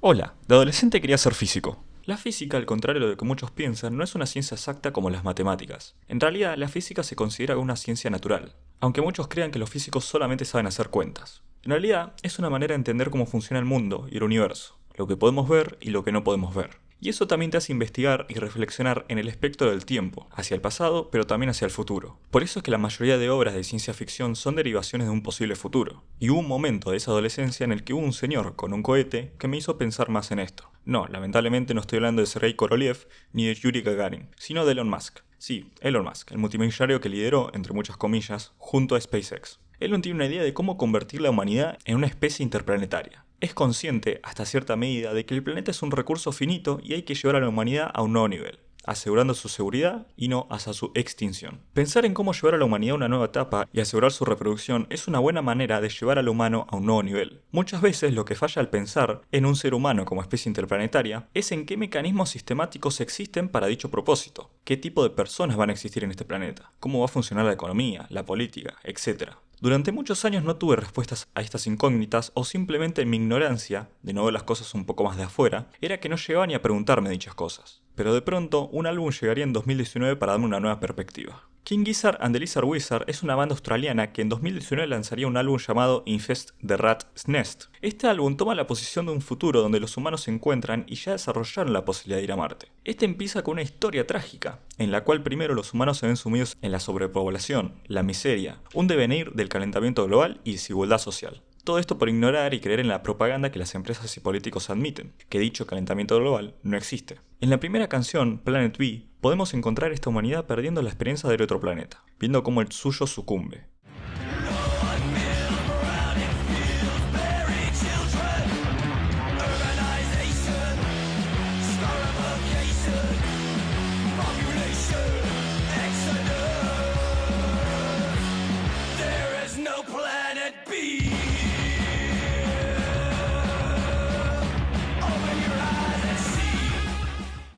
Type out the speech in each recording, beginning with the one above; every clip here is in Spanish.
Hola, de adolescente quería ser físico. La física, al contrario de lo que muchos piensan, no es una ciencia exacta como las matemáticas. En realidad, la física se considera una ciencia natural, aunque muchos crean que los físicos solamente saben hacer cuentas. En realidad, es una manera de entender cómo funciona el mundo y el universo, lo que podemos ver y lo que no podemos ver. Y eso también te hace investigar y reflexionar en el espectro del tiempo, hacia el pasado, pero también hacia el futuro. Por eso es que la mayoría de obras de ciencia ficción son derivaciones de un posible futuro. Y hubo un momento de esa adolescencia en el que hubo un señor con un cohete que me hizo pensar más en esto. No, lamentablemente no estoy hablando de Sergei Korolev ni de Yuri Gagarin, sino de Elon Musk. Sí, Elon Musk, el multimillonario que lideró, entre muchas comillas, junto a SpaceX. Elon tiene una idea de cómo convertir la humanidad en una especie interplanetaria. Es consciente, hasta cierta medida, de que el planeta es un recurso finito y hay que llevar a la humanidad a un nuevo nivel, asegurando su seguridad y no hacia su extinción. Pensar en cómo llevar a la humanidad a una nueva etapa y asegurar su reproducción es una buena manera de llevar al humano a un nuevo nivel. Muchas veces lo que falla al pensar en un ser humano como especie interplanetaria es en qué mecanismos sistemáticos existen para dicho propósito, qué tipo de personas van a existir en este planeta, cómo va a funcionar la economía, la política, etc. Durante muchos años no tuve respuestas a estas incógnitas o simplemente en mi ignorancia, de no ver las cosas un poco más de afuera, era que no llegaba ni a preguntarme dichas cosas. Pero de pronto, un álbum llegaría en 2019 para darme una nueva perspectiva. King Gizzard and the Lizard Wizard es una banda australiana que en 2019 lanzaría un álbum llamado Infest the Rat's Nest. Este álbum toma la posición de un futuro donde los humanos se encuentran y ya desarrollaron la posibilidad de ir a Marte. Este empieza con una historia trágica, en la cual primero los humanos se ven sumidos en la sobrepoblación, la miseria, un devenir del calentamiento global y desigualdad social. Todo esto por ignorar y creer en la propaganda que las empresas y políticos admiten, que dicho calentamiento global no existe. En la primera canción, Planet B, podemos encontrar esta humanidad perdiendo la experiencia del otro planeta, viendo cómo el suyo sucumbe.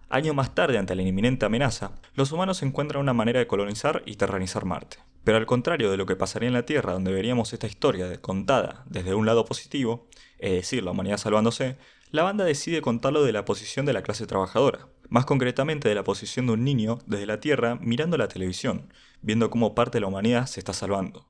Años más tarde, ante la inminente amenaza, los humanos encuentran una manera de colonizar y terranizar Marte. Pero al contrario de lo que pasaría en la Tierra, donde veríamos esta historia contada desde un lado positivo, es decir, la humanidad salvándose, la banda decide contarlo de la posición de la clase trabajadora. Más concretamente de la posición de un niño desde la Tierra mirando la televisión, viendo cómo parte de la humanidad se está salvando.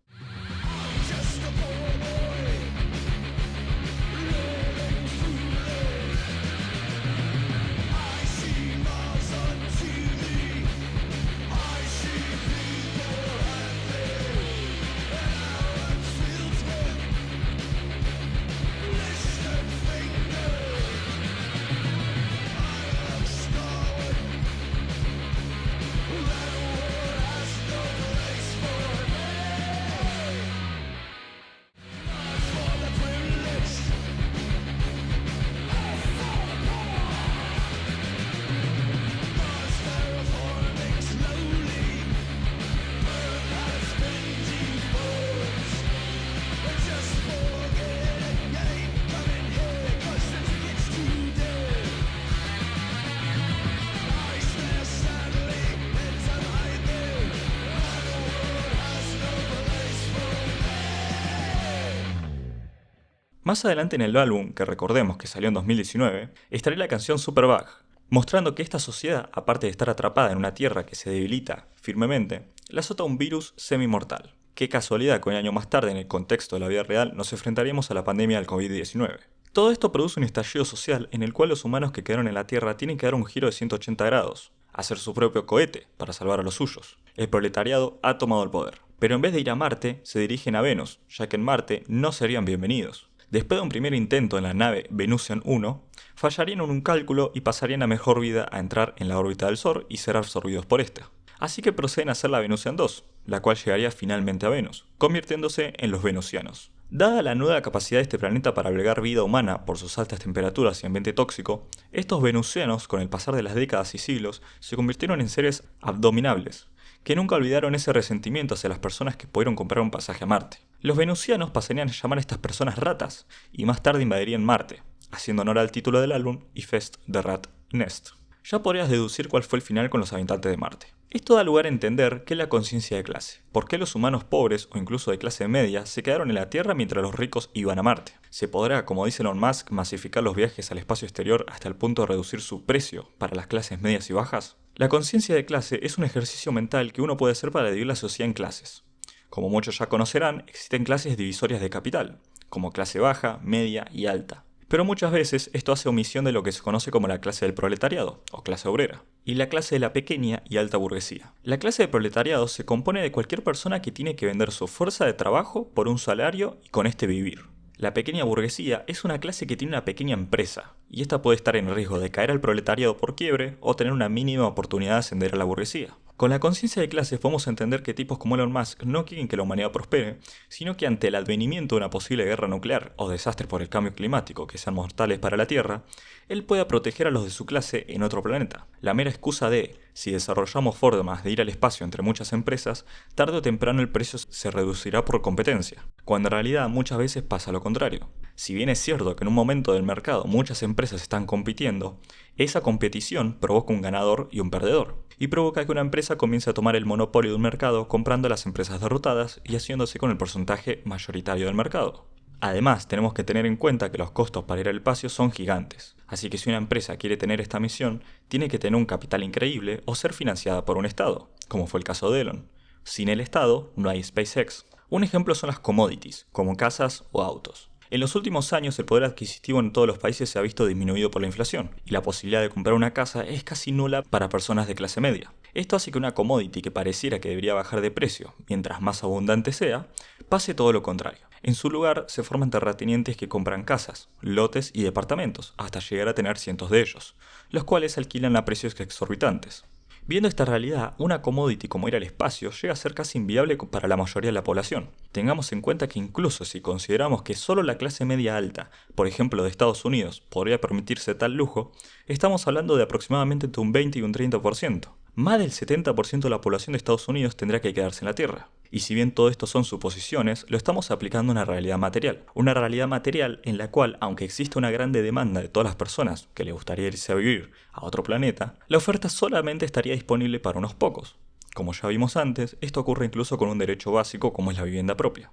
Más adelante en el álbum, que recordemos que salió en 2019, estaría la canción Superbug, mostrando que esta sociedad, aparte de estar atrapada en una tierra que se debilita firmemente, la azota un virus semi-mortal. Qué casualidad que un año más tarde, en el contexto de la vida real, nos enfrentaríamos a la pandemia del COVID-19. Todo esto produce un estallido social en el cual los humanos que quedaron en la Tierra tienen que dar un giro de 180 grados, hacer su propio cohete para salvar a los suyos. El proletariado ha tomado el poder. Pero en vez de ir a Marte, se dirigen a Venus, ya que en Marte no serían bienvenidos. Después de un primer intento en la nave Venusian 1, fallarían en un cálculo y pasarían a mejor vida a entrar en la órbita del Sol y ser absorbidos por esta. Así que proceden a hacer la Venusian 2, la cual llegaría finalmente a Venus, convirtiéndose en los venusianos. Dada la nueva capacidad de este planeta para albergar vida humana por sus altas temperaturas y ambiente tóxico, estos venusianos, con el pasar de las décadas y siglos, se convirtieron en seres abominables, que nunca olvidaron ese resentimiento hacia las personas que pudieron comprar un pasaje a Marte. Los venusianos pasarían a llamar a estas personas ratas, y más tarde invadirían Marte, haciendo honor al título del álbum Infest the Rat's Nest. Ya podrías deducir cuál fue el final con los habitantes de Marte. Esto da lugar a entender qué es la conciencia de clase, por qué los humanos pobres o incluso de clase media se quedaron en la Tierra mientras los ricos iban a Marte. ¿Se podrá, como dice Elon Musk, masificar los viajes al espacio exterior hasta el punto de reducir su precio para las clases medias y bajas? La conciencia de clase es un ejercicio mental que uno puede hacer para dividir la sociedad en clases. Como muchos ya conocerán, existen clases divisorias de capital, como clase baja, media y alta. Pero muchas veces esto hace omisión de lo que se conoce como la clase del proletariado, o clase obrera, y la clase de la pequeña y alta burguesía. La clase de proletariado se compone de cualquier persona que tiene que vender su fuerza de trabajo por un salario y con este vivir. La pequeña burguesía es una clase que tiene una pequeña empresa, y esta puede estar en riesgo de caer al proletariado por quiebre o tener una mínima oportunidad de ascender a la burguesía. Con la conciencia de clases podemos entender que tipos como Elon Musk no quieren que la humanidad prospere, sino que ante el advenimiento de una posible guerra nuclear o desastres por el cambio climático que sean mortales para la Tierra, él pueda proteger a los de su clase en otro planeta. La mera excusa de, si desarrollamos formas de ir al espacio entre muchas empresas, tarde o temprano el precio se reducirá por competencia, cuando en realidad muchas veces pasa lo contrario. Si bien es cierto que en un momento del mercado muchas empresas están compitiendo, esa competición provoca un ganador y un perdedor, y provoca que una empresa comience a tomar el monopolio de un mercado comprando a las empresas derrotadas y haciéndose con el porcentaje mayoritario del mercado. Además, tenemos que tener en cuenta que los costos para ir al espacio son gigantes, así que si una empresa quiere tener esta misión, tiene que tener un capital increíble o ser financiada por un Estado, como fue el caso de Elon. Sin el Estado, no hay SpaceX. Un ejemplo son las commodities, como casas o autos. En los últimos años el poder adquisitivo en todos los países se ha visto disminuido por la inflación, y la posibilidad de comprar una casa es casi nula para personas de clase media. Esto hace que una commodity que pareciera que debería bajar de precio, mientras más abundante sea, pase todo lo contrario. En su lugar se forman terratenientes que compran casas, lotes y departamentos, hasta llegar a tener cientos de ellos, los cuales alquilan a precios exorbitantes. Viendo esta realidad, una commodity como ir al espacio llega a ser casi inviable para la mayoría de la población. Tengamos en cuenta que incluso si consideramos que solo la clase media alta, por ejemplo de Estados Unidos, podría permitirse tal lujo, estamos hablando de aproximadamente entre un 20 y un 30%. Más del 70% de la población de Estados Unidos tendrá que quedarse en la Tierra. Y si bien todo esto son suposiciones, lo estamos aplicando a una realidad material. Una realidad material en la cual, aunque exista una grande demanda de todas las personas que les gustaría irse a vivir a otro planeta, la oferta solamente estaría disponible para unos pocos. Como ya vimos antes, esto ocurre incluso con un derecho básico como es la vivienda propia.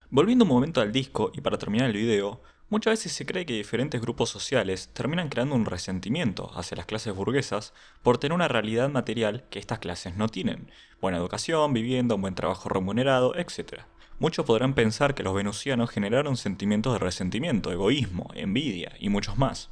Volviendo un momento al disco y para terminar el video, muchas veces se cree que diferentes grupos sociales terminan creando un resentimiento hacia las clases burguesas por tener una realidad material que estas clases no tienen: buena educación, vivienda, un buen trabajo remunerado, etc. Muchos podrán pensar que los venusianos generaron sentimientos de resentimiento, egoísmo, envidia y muchos más.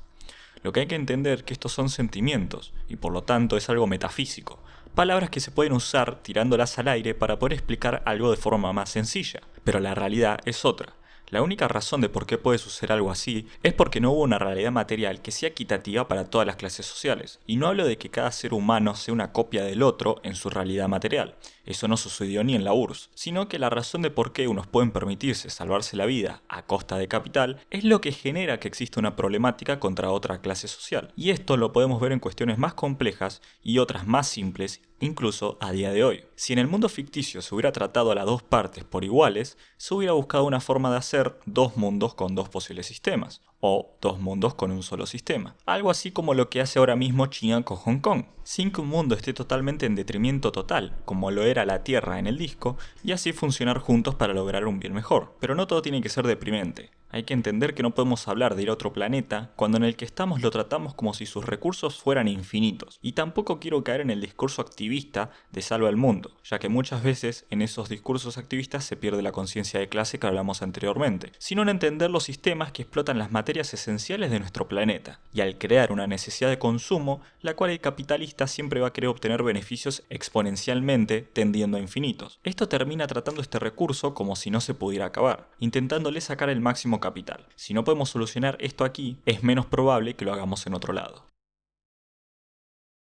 Lo que hay que entender es que estos son sentimientos y por lo tanto es algo metafísico, palabras que se pueden usar tirándolas al aire para poder explicar algo de forma más sencilla, pero la realidad es otra. La única razón de por qué puede suceder algo así es porque no hubo una realidad material que sea equitativa para todas las clases sociales. Y no hablo de que cada ser humano sea una copia del otro en su realidad material. Eso no sucedió ni en la URSS. Sino que la razón de por qué unos pueden permitirse salvarse la vida a costa de capital es lo que genera que exista una problemática contra otra clase social. Y esto lo podemos ver en cuestiones más complejas y otras más simples, incluso a día de hoy. Si en el mundo ficticio se hubiera tratado a las dos partes por iguales, se hubiera buscado una forma de hacer dos mundos con dos posibles sistemas, o dos mundos con un solo sistema. Algo así como lo que hace ahora mismo China con Hong Kong, sin que un mundo esté totalmente en detrimento total, como lo era la Tierra en el disco, y así funcionar juntos para lograr un bien mejor. Pero no todo tiene que ser deprimente. Hay que entender que no podemos hablar de ir a otro planeta cuando en el que estamos lo tratamos como si sus recursos fueran infinitos. Y tampoco quiero caer en el discurso activista de salva el mundo, ya que muchas veces en esos discursos activistas se pierde la conciencia de clase que hablamos anteriormente, sino en entender los sistemas que explotan las materias esenciales de nuestro planeta, y al crear una necesidad de consumo, la cual el capitalista siempre va a querer obtener beneficios exponencialmente tendiendo a infinitos. Esto termina tratando este recurso como si no se pudiera acabar, intentándole sacar el máximo capital. Si no podemos solucionar esto aquí, es menos probable que lo hagamos en otro lado.